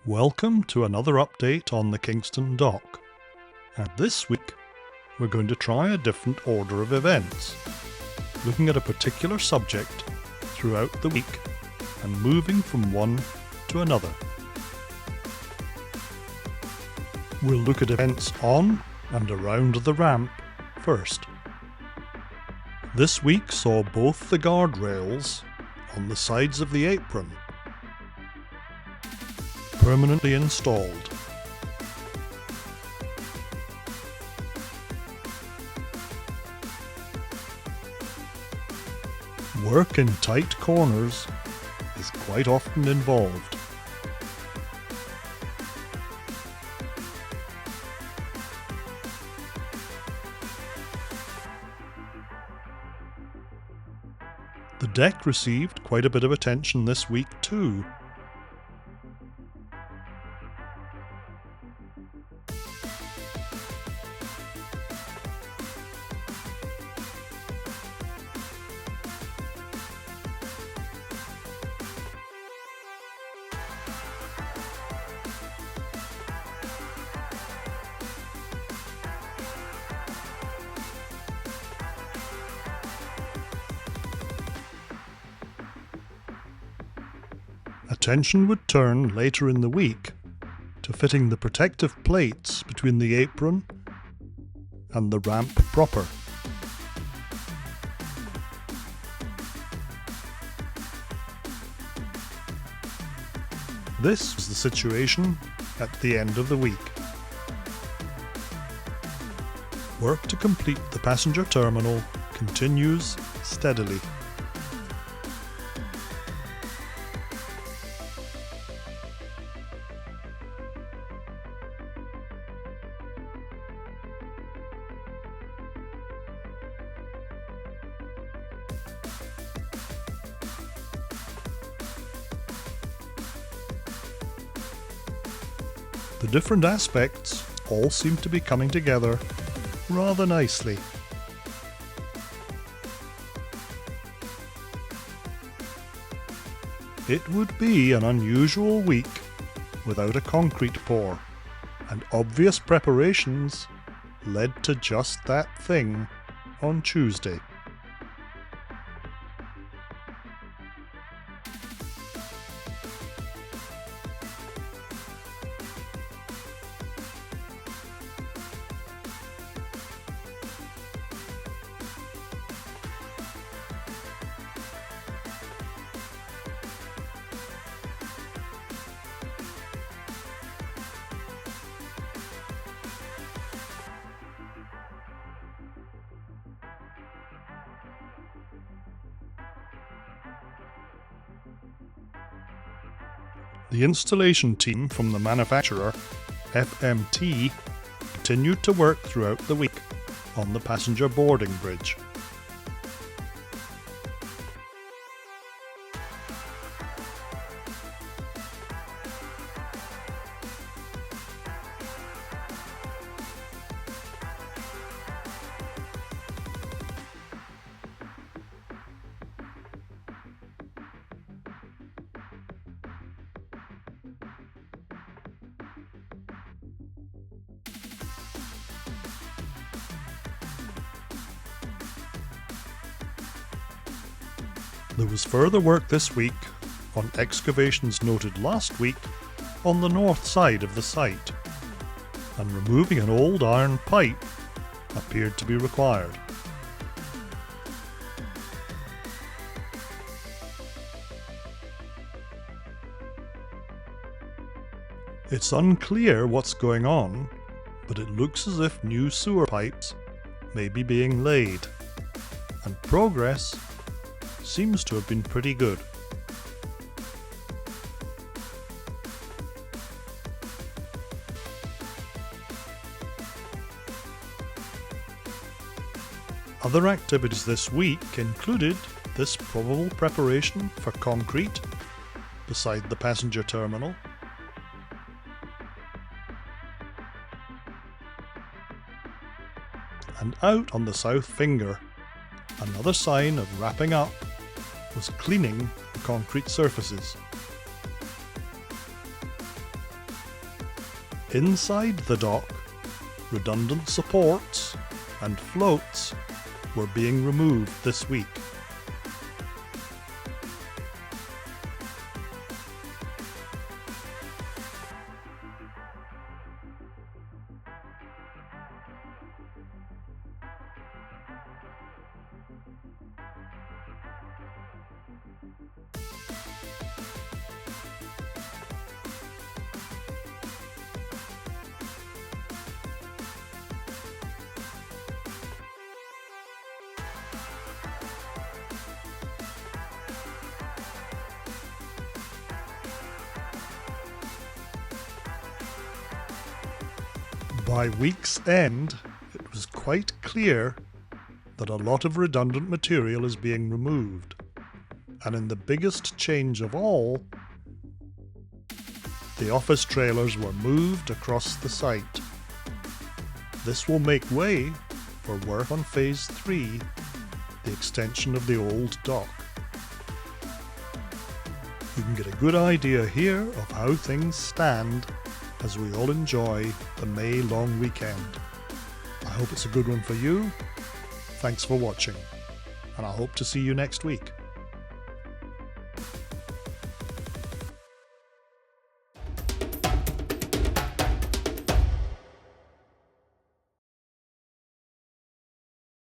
Welcome to another update on the Kingston Dock, and this week we're going to try a different order of events, looking at a particular subject throughout the week and moving from one to another. We'll look at events on and around the ramp first. This week saw both the guardrails on the sides of the apron permanently installed. Work in tight corners is quite often involved. The deck received quite a bit of attention this week too. Attention would turn later in the week to fitting the protective plates between the apron and the ramp proper. This was the situation at the end of the week. Work to complete the passenger terminal continues steadily. The different aspects all seem to be coming together rather nicely. It would be an unusual week without a concrete pour, and obvious preparations led to just that thing on Tuesday. The installation team from the manufacturer, FMT, continued to work throughout the week on the passenger boarding bridge. There was further work this week on excavations noted last week on the north side of the site, and removing an old iron pipe appeared to be required. It's unclear what's going on, but it looks as if new sewer pipes may be being laid, and progress seems to have been pretty good. Other activities this week included this probable preparation for concrete beside the passenger terminal, and out on the south finger, another sign of wrapping up was cleaning the concrete surfaces. Inside the dock, redundant supports and floats were being removed this week. By week's end, it was quite clear that a lot of redundant material is being removed, and in the biggest change of all, the office trailers were moved across the site. This will make way for work on Phase 3, the extension of the old dock. You can get a good idea here of how things stand as we all enjoy the May long weekend. I hope it's a good one for you. Thanks for watching, and I hope to see you next week.